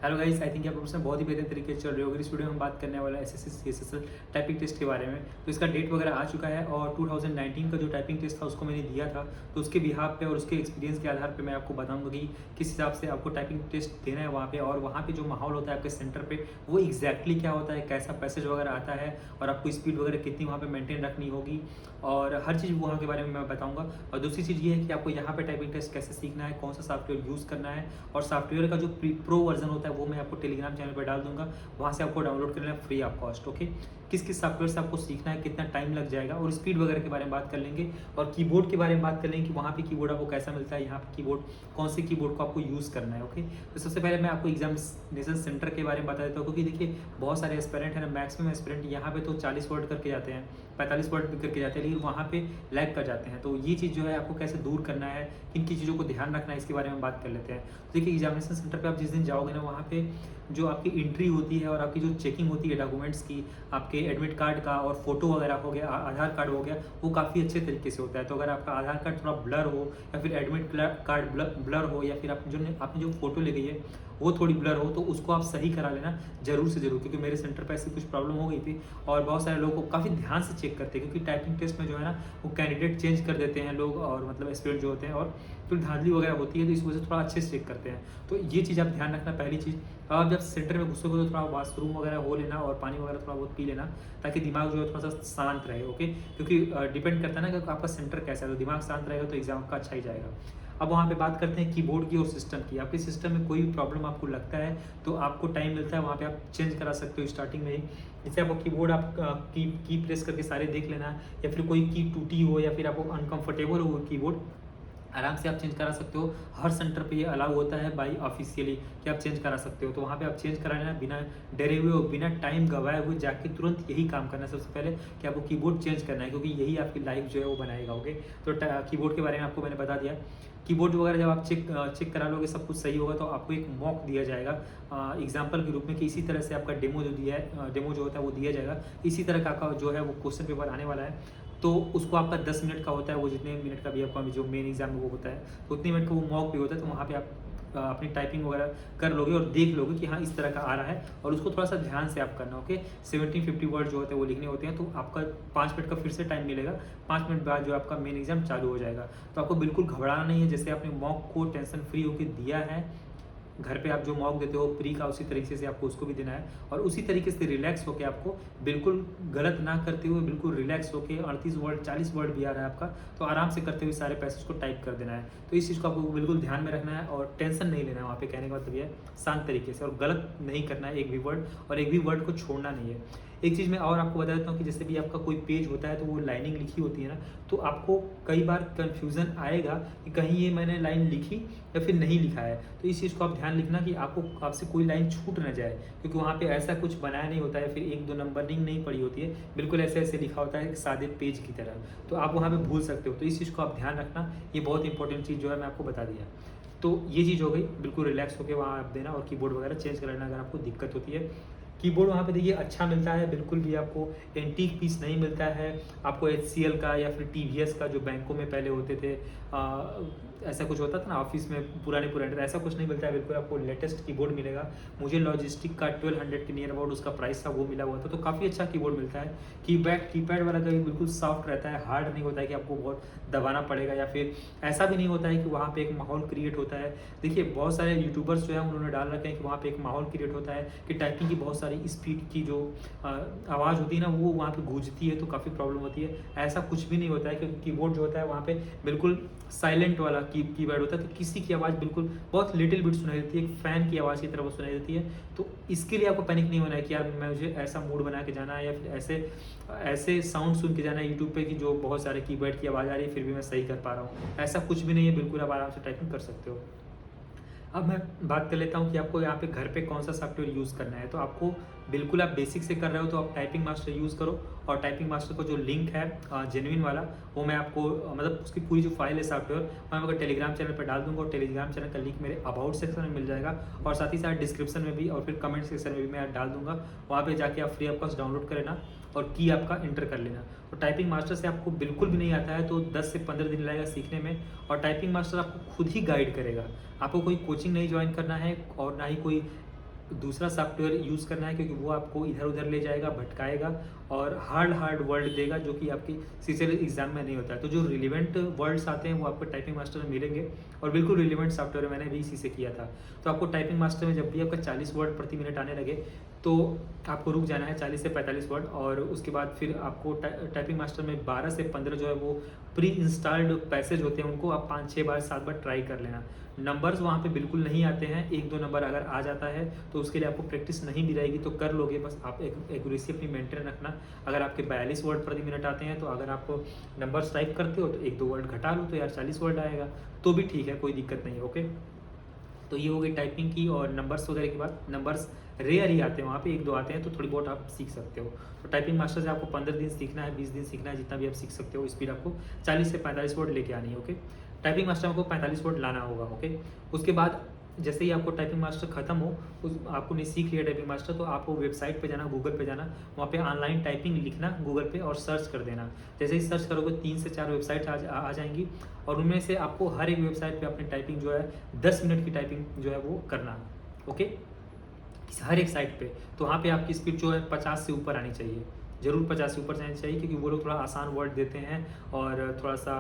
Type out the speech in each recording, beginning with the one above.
Hello guys, I think ये profession बहुत ही बेहतर तरीके से चल रही होगी। इस वीडियो में हम बात करने वाला है एसएससी सीएसएसएल टाइपिंग टेस्ट के बारे में। तो इसका डेट वगैरह आ चुका है और 2019 का जो टाइपिंग टेस्ट था उसको मैंने दिया था। तो उसके बिहाफ पे और उसके एक्सपीरियंस के आधार पे मैं आपको बताऊंगा कि किस हिसाब से आपको टाइपिंग टेस्ट देना है वहाँ पे, और वहाँ पे जो माहौल होता है आपके सेंटर पे वो एग्जैक्टली क्या होता है, कैसा पैसेज वगैरह आता है और आपको स्पीड वगैरह कितनी वहाँ पे मेंटेन रखनी होगी, और हर चीज़ वहाँ के बारे में मैं बताऊँगा। और दूसरी चीज़ ये है कि आपको यहाँ पे टाइपिंग टेस्ट कैसे सीखना है, कौन सा सॉफ्टवेयर यूज़ करना है, और सॉफ्टवेयर का जो प्रो वर्जन होता है वो मैं आपको टेलीग्राम चैनल पर डाल दूंगा। वहाँ से आपको डाउनलोड करना है फ्री ऑफ कॉस्ट। ओके, किस किस सॉफ्टवेयर से आपको सीखना है, कितना टाइम लग जाएगा, और स्पीड वगैरह के बारे में बात कर लेंगे। और कीबोर्ड के बारे में बात कर लेंगे कि वहाँ पे कीबोर्ड आपको कैसा मिलता है, यहाँ पे कीबोर्ड कौन से कीबोर्ड को आपको यूज़ करना है। ओके, तो सबसे पहले मैं आपको एग्जामिनेशन सेंटर के बारे में बता देता हूँ, क्योंकि देखिए बहुत सारे एस्पिरेंट हैं ना, मैक्सिमम एस्पिरेंट यहाँ पे तो 40 वर्ड करके जाते हैं, 45 वर्ड भी करके जाते हैं, लेकिन वहाँ पे लैग कर जाते हैं। तो ये चीज़ जो है आपको कैसे दूर करना है, किन की चीज़ों को ध्यान रखना है, इसके बारे में बात कर लेते हैं। तो देखिए एग्जामिनेशन सेंटर पे आप जिस दिन जाओगे ना, वहाँ पे जो आपकी एंट्री होती है और आपकी जो चेकिंग होती है डॉक्यूमेंट्स की, आपके एडमिट कार्ड का और फोटो वगैरह हो गया, आधार कार्ड हो गया, वो काफ़ी अच्छे तरीके से होता है। तो अगर आपका आधार कार्ड थोड़ा ब्लर हो या फिर एडमिट कार्ड ब्लर हो या फिर आपने जो फोटो ले गई है वो थोड़ी ब्लर हो, तो उसको आप सही करा लेना ज़रूर से ज़रूर, क्योंकि मेरे सेंटर पर ऐसी कुछ प्रॉब्लम हो गई थी। और बहुत सारे लोगों को काफ़ी ध्यान से चेक करते हैं, क्योंकि टाइपिंग टेस्ट में जो है ना वो कैंडिडेट चेंज कर देते हैं लोग, और मतलब एस्पिरेंट जो होते हैं, और फिर धांधली वगैरह होती है, तो इस वजह से थोड़ा अच्छे से चेक करते हैं। तो ये चीज़ आप ध्यान रखना पहली चीज़। आप जब सेंटर में घुसोगे तो थोड़ा वॉशरूम वगैरह हो लेना और पानी वगैरह थोड़ा बहुत पी लेना, ताकि दिमाग जो है थोड़ा सा शांत रहे। ओके, क्योंकि डिपेंड करता है ना कि आपका सेंटर कैसा है, तो दिमाग शांत रहेगा तो एग्जाम का अच्छा ही जाएगा। अब वहाँ पे बात करते हैं कीबोर्ड की और सिस्टम की। आपके सिस्टम में कोई भी प्रॉब्लम आपको लगता है तो आपको टाइम मिलता है, वहाँ पे आप चेंज करा सकते हो स्टार्टिंग में ही। जैसे आपको कीबोर्ड आप की प्रेस करके सारे देख लेना, या फिर कोई की टूटी हो या फिर आपको अनकंफर्टेबल हो कीबोर्ड, आराम से आप चेंज करा सकते हो। हर सेंटर पे ये अलाउ होता है बाई ऑफिशियली कि आप चेंज करा सकते हो। तो वहाँ पे आप चेंज करा लेना, बिना डरे हुए और बिना टाइम गवाए हुए जाके तुरंत यही काम करना है सबसे पहले, कि आपको कीबोर्ड चेंज करना है, क्योंकि यही आपकी लाइफ जो है वो बनाएगा। ओके, तो कीबोर्ड के बारे में आपको मैंने बता दिया। कीबोर्ड वगैरह जब आप चेक करा लोगे, सब कुछ सही होगा, तो आपको एक मॉक दिया जाएगा एग्जाम्पल के रूप में, कि इसी तरह से आपका डेमो जो दिया है, डेमो जो होता है वो दिया जाएगा, इसी तरह का जो है वो क्वेश्चन पेपर आने वाला है। तो उसको आपका 10 मिनट का होता है, वो जितने मिनट का भी आपका जो मेन एग्जाम में वो होता है, तो उतने मिनट का वो मॉक भी होता है। तो वहाँ पे आप अपनी टाइपिंग वगैरह कर लोगे और देख लोगे कि हाँ इस तरह का आ रहा है, और उसको थोड़ा सा ध्यान से आप करना। ओके, 1750 वर्ड जो होते हैं वो लिखने होते हैं। तो आपका 5 मिनट का फिर से टाइम मिलेगा, 5 मिनट बाद जो आपका मेन एग्जाम चालू हो जाएगा। तो आपको बिल्कुल घबराना नहीं है। जैसे आपने मॉक को टेंशन फ्री होकर दिया है, घर पे आप जो मॉक देते हो प्री का, उसी तरीके से आपको उसको भी देना है, और उसी तरीके से रिलैक्स होकर आपको बिल्कुल गलत ना करते हुए बिल्कुल रिलैक्स होकर 38 वर्ड 40 वर्ड भी आ रहा है आपका, तो आराम से करते हुए सारे पैसेज को टाइप कर देना है। तो इस चीज़ को आपको बिल्कुल ध्यान में रखना है और टेंशन नहीं लेना है वहाँ पे। कहने का मतलब ये है शांत तरीके से, और गलत नहीं करना है एक भी वर्ड, और एक भी वर्ड को छोड़ना नहीं है। एक चीज़ मैं और आपको बता देता हूँ कि जैसे भी आपका कोई पेज होता है तो वो लाइनिंग लिखी होती है ना, तो आपको कई बार कन्फ्यूज़न आएगा कि कहीं ये मैंने लाइन लिखी या फिर नहीं लिखा है। तो इस चीज़ को आप ध्यान लिखना कि आपसे कोई लाइन छूट ना जाए, क्योंकि वहाँ पे ऐसा कुछ बनाया नहीं होता है, फिर 1-2 नंबरिंग नहीं पड़ी होती है, बिल्कुल ऐसे ऐसे लिखा होता है एक सादे पेज की तरह, तो आप वहाँ पे भूल सकते हो। तो इस चीज़ को आप ध्यान रखना, ये बहुत इंपॉर्टेंट चीज़ जो है मैं आपको बता दिया। तो ये चीज़ हो गई, बिल्कुल रिलैक्स होकर वहाँ आप देना, और कीबोर्ड वगैरह चेंज कर लेना अगर आपको दिक्कत होती है। कीबोर्ड वहाँ पे देखिए अच्छा मिलता है, बिल्कुल भी आपको एंटीक पीस नहीं मिलता है। आपको HCL का या फिर TVS का, जो बैंकों में पहले होते थे, ऐसा कुछ होता था ना ऑफिस में, पुराने ऐसा कुछ नहीं मिलता है। बिल्कुल आपको लेटेस्ट कीबोर्ड मिलेगा। मुझे लॉजिस्टिक का 1200 के नियर अबाउट उसका प्राइस था, वो मिला हुआ था। तो काफ़ी अच्छा कीबोर्ड मिलता है। कीपैड वाला का भी बिल्कुल सॉफ्ट रहता है, हार्ड नहीं होता है कि आपको बहुत दबाना पड़ेगा, या फिर ऐसा भी नहीं होता है कि वहाँ पे एक माहौल क्रिएट होता है। देखिए बहुत सारे यूट्यूबर्स जो है उन्होंने डाल रखे हैं कि वहाँ पे एक माहौल क्रिएट होता है कि टाइपिंग की बहुत सारी स्पीड की जो आवाज़ होती है ना, वो वहाँ पे गूंजती है, तो काफ़ी प्रॉब्लम होती है। ऐसा कुछ भी नहीं होता है, क्योंकि कीबोर्ड जो होता है वहाँ पे बिल्कुल साइलेंट वाला कीपैड होता है, तो किसी की आवाज़ बिल्कुल बहुत लिटिल बिट सुनाई देती है, एक फ़ैन की आवाज़ की तरह वो सुनाई देती है। तो इसके लिए आपको पैनिक नहीं होना है कि यार मुझे ऐसा मूड बना के जाना है, या फिर ऐसे ऐसे साउंड सुन के जाना है यूट्यूब पे कि जो बहुत सारे कीपैड की आवाज़ आ रही है फिर भी मैं सही कर पा रहा हूँ। ऐसा कुछ भी नहीं है, बिल्कुल आप आराम से टाइपिंग कर सकते हो। अब मैं बात कर लेता हूँ कि आपको यहाँ पे घर पे कौन सा सॉफ्टवेयर यूज़ करना है। तो आपको बिल्कुल, आप बेसिक से कर रहे हो तो आप टाइपिंग मास्टर यूज़ करो, और टाइपिंग मास्टर का जो लिंक है जेन्युइन वाला, वो मैं आपको मतलब उसकी पूरी जो फाइल है सॉफ्टवेयर, मैं आपको टेलीग्राम चैनल पर डाल दूँगा, और टेलीग्राम चैनल का लिंक मेरे अबाउट सेक्शन में मिल जाएगा, और साथ ही साथ डिस्क्रिप्शन में भी और फिर कमेंट सेक्शन में भी मैं डाल दूँगा। वहाँ पर जाके आप फ्री ऑफ कॉस्ट डाउनलोड कर लेना और की आपका इंटर कर लेना। तो टाइपिंग मास्टर से आपको बिल्कुल भी नहीं आता है तो 10 से 15 दिन लगेगा सीखने में, और टाइपिंग मास्टर आपको खुद ही गाइड करेगा। आपको कोई कोचिंग नहीं ज्वाइन करना है, और ना ही कोई दूसरा सॉफ्टवेयर यूज़ करना है, क्योंकि वो आपको इधर-उधर ले जाएगा, भटकाएगा और हार्ड वर्ड देगा, जो कि आपकी सीसीएल एग्ज़ाम में नहीं होता है। तो जो रिलेवेंट वर्ड्स आते हैं वो आपको टाइपिंग मास्टर में मिलेंगे, और बिल्कुल रिलेवेंट सॉफ्टवेयर मैंने भी इसी से किया था। तो आपको टाइपिंग मास्टर में जब भी आपका 40 वर्ड प्रति मिनट आने लगे, तो आपको रुक जाना है 40 से 45 वर्ड, और उसके बाद फिर आपको टाइपिंग मास्टर में 12 से 15 जो है वो प्री इंस्टॉल्ड पैसेज होते हैं, उनको आप 5-6 बार 7 बार ट्राई कर लेना। नंबर्स वहाँ पे बिल्कुल नहीं आते हैं, 1-2 नंबर अगर आ जाता है तो उसके लिए आपको प्रैक्टिस नहीं भी रहेगी, तो कर लोगे, बस आप एक्यूरेसी अपनी मेंटेन रखना। अगर आपके 42 वर्ड प्रति मिनट आते हैं, तो अगर आप नंबर्स टाइप करते हो तो 1-2 वर्ड घटा लो, तो यार 40 वर्ड आएगा, तो भी ठीक है, कोई दिक्कत नहीं है। ओके, तो ये हो गई टाइपिंग की। और नंबर्स वगैरह के बाद नंबर्स रेयर ही आते हैं, वहाँ पे 1-2 आते हैं, तो थोड़ी बहुत आप सीख सकते हो। तो टाइपिंग मास्टर से आपको 15 दिन सीखना है, 20 दिन सीखना है, जितना भी आप सीख सकते हो। स्पीड आपको 40 से 45 वर्ड लेके आनी है। ओके, टाइपिंग मास्टर में आपको 45 वर्ड लाना होगा। ओके, उसके बाद जैसे ही आपको टाइपिंग मास्टर खत्म हो, उस आपने सीख लिया टाइपिंग मास्टर, तो आपको वेबसाइट पे जाना, गूगल पे जाना, वहाँ पे ऑनलाइन टाइपिंग लिखना गूगल पे और सर्च कर देना। जैसे ही सर्च करोगे 3 से 4 वेबसाइट आ जाएंगी, और उनमें से आपको हर एक वेबसाइट पे अपनी टाइपिंग जो है 10 मिनट की टाइपिंग जो है वो करना। ओके, हर एक साइट पे, तो वहाँ पे आपकी स्पीड जो है 50 से ऊपर आनी चाहिए, ज़रूर 50 से ऊपर जानी चाहिए, क्योंकि वो लोग थोड़ा आसान वर्ड देते हैं और थोड़ा सा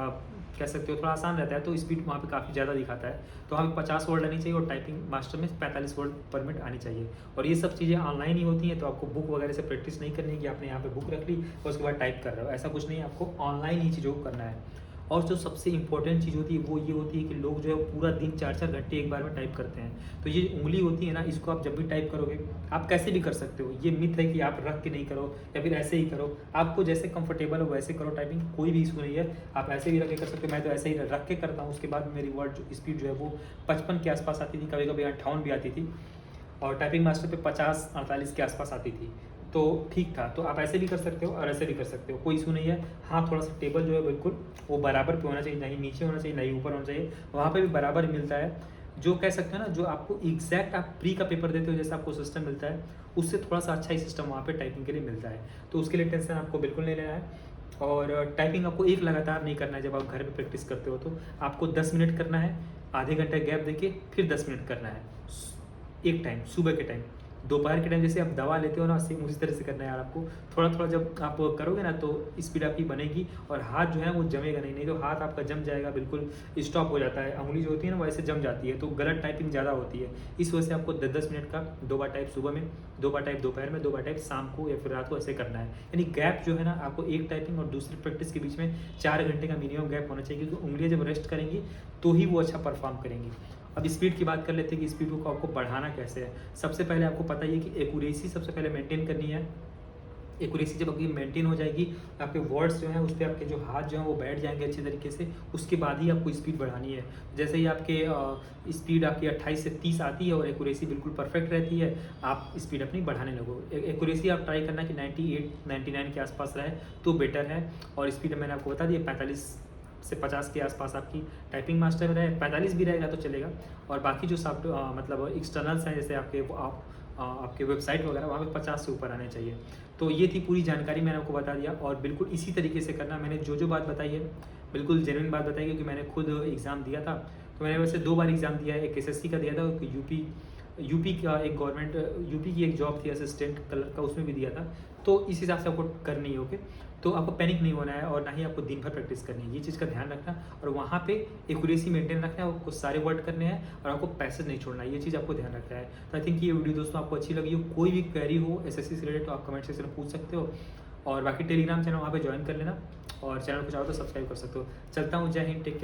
कह सकते हो थोड़ा आसान रहता है, तो स्पीड वहाँ पे काफ़ी ज़्यादा दिखाता है। तो वहाँ पे 50 वर्ड आनी चाहिए, और टाइपिंग मास्टर में 45 वर्ड पर मिनट आनी चाहिए। और ये सब चीज़ें ऑनलाइन ही होती हैं, तो आपको बुक वगैरह से प्रैक्टिस नहीं करनी है कि आपने यहाँ पे बुक रख ली और उसके बाद टाइप कर रहे हो, ऐसा कुछ नहीं है, आपको ऑनलाइन ही चीज़ों को करना है। और जो सबसे इंपॉर्टेंट चीज़ होती है वो ये होती है कि लोग जो है पूरा दिन 4-4 घंटे एक बार में टाइप करते हैं। तो ये उंगली होती है ना, इसको आप जब भी टाइप करोगे, आप कैसे भी कर सकते हो। ये मिथ है कि आप रख के नहीं करो या फिर ऐसे ही करो, आपको जैसे कंफर्टेबल हो वैसे करो टाइपिंग, कोई भी इशू नहीं है। आप ऐसे भी रख के कर सकते हो, मैं तो ऐसे ही रख के करता हूँ। उसके बाद मेरी वर्ड स्पीड जो है वो 55 के आसपास आती थी, कभी कभी 58 भी आती थी, और टाइपिंग मास्टर पे 50-48 के आसपास आती थी, तो ठीक था। तो आप ऐसे भी कर सकते हो और ऐसे भी कर सकते हो, कोई इशू नहीं है। हाँ, थोड़ा सा टेबल जो है बिल्कुल वो बराबर पे होना चाहिए, नहीं नीचे होना चाहिए, नहीं ऊपर होना चाहिए, वहाँ पे भी बराबर ही मिलता है। जो कह सकते हैं ना, जो आपको एग्जैक्ट आप प्री का पेपर देते हो जैसा आपको सिस्टम मिलता है, उससे थोड़ा सा अच्छा ही सिस्टम वहाँ पे टाइपिंग के लिए मिलता है। तो उसके लिए टेंशन आपको बिल्कुल नहीं लेना है। और टाइपिंग आपको एक लगातार नहीं करना है। जब आप घर पे प्रैक्टिस करते हो तो आपको 10 मिनट करना है, आधे घंटे गैप देके फिर 10 मिनट करना है, एक टाइम सुबह के टाइम। दोपहर के टाइम जैसे आप दवा लेते हो ना, सेम उसी तरह से करना है यार आपको। थोड़ा थोड़ा जब आप करोगे ना, तो स्पीड आपकी बनेगी, और हाथ जो है वो जमेगा नहीं, नहीं तो हाथ आपका जम जाएगा, बिल्कुल स्टॉप हो जाता है। उंगली जो होती है ना, वैसे जम जाती है, तो गलत टाइपिंग ज़्यादा होती है। इस वजह से आपको 10-10 मिनट का 2 बार टाइप सुबह में, 2 बार टाइप दोपहर में, 2 बार टाइप शाम को या फिर रात को, ऐसे करना है। यानी गैप जो है ना, आपको एक टाइपिंग और दूसरी प्रैक्टिस के बीच में 4 घंटे का मिनिमम गैप होना चाहिए, क्योंकि उंगलियाँ जब रेस्ट करेंगी तो ही वो अच्छा परफॉर्म करेंगी। अब स्पीड की बात कर लेते हैं कि स्पीड को आपको बढ़ाना कैसे है। सबसे पहले आपको पता ही है कि एक्यूरेसी सबसे पहले मेंटेन करनी है। एक्यूरेसी जब आपकी मेंटेन हो जाएगी, आपके वर्ड्स जो हैं उस पर आपके जो हाथ जो हैं वो बैठ जाएंगे अच्छे तरीके से, उसके बाद ही आपको स्पीड बढ़ानी है। जैसे ही आपके स्पीड आपकी 28 से 30 आती है और एक्यूरेसी बिल्कुल परफेक्ट रहती है, आप स्पीड अपनी बढ़ाने लगो। एक्यूरेसी आप ट्राई करना कि 98-99 के आसपास रहे तो बेटर है। और स्पीड मैंने आपको बता दिया 45 से 50 के आसपास आपकी टाइपिंग मास्टर में रहे, 45 भी रहेगा तो चलेगा। और बाकी जो मतलब एक्सटर्नल्स हैं, जैसे आपके वेबसाइट वगैरह, वहाँ पे 50 से ऊपर आने चाहिए। तो ये थी पूरी जानकारी, मैंने आपको बता दिया। और बिल्कुल इसी तरीके से करना। मैंने जो बात बताई है बिल्कुल जेन्युइन बात बताई, क्योंकि मैंने खुद एग्ज़ाम दिया था। तो मैंने वैसे 2 बार एग्ज़ाम दिया है, एक एसएससी का दिया था, एक यूपी का एक गवर्नमेंट यूपी की एक जॉब थी असिस्टेंट कलर का, उसमें भी दिया था। तो इस हिसाब से आपको करनी है। ओके, तो आपको पैनिक नहीं होना है, और ना ही आपको दिन भर प्रैक्टिस करनी है, ये चीज़ का ध्यान रखना। और वहाँ पे एक्यूरेसी मेंटेन रखना है, आपको सारे वर्ड करने हैं और आपको पैसेज नहीं छोड़ना है, ये चीज़ आपको ध्यान रखना है। तो आई थिंक ये वीडियो दोस्तों आपको अच्छी लगी हो। कोई भी क्वेरी हो एसएससी से रिलेटेड तो आप कमेंट सेक्शन में पूछ सकते हो। और बाकी टेलीग्राम चैनल वहाँ पे ज्वाइन कर लेना, और चैनल को चाहो तो सब्सक्राइब कर सकते हो। चलता हूँ, जय हिंद, टेक केयर।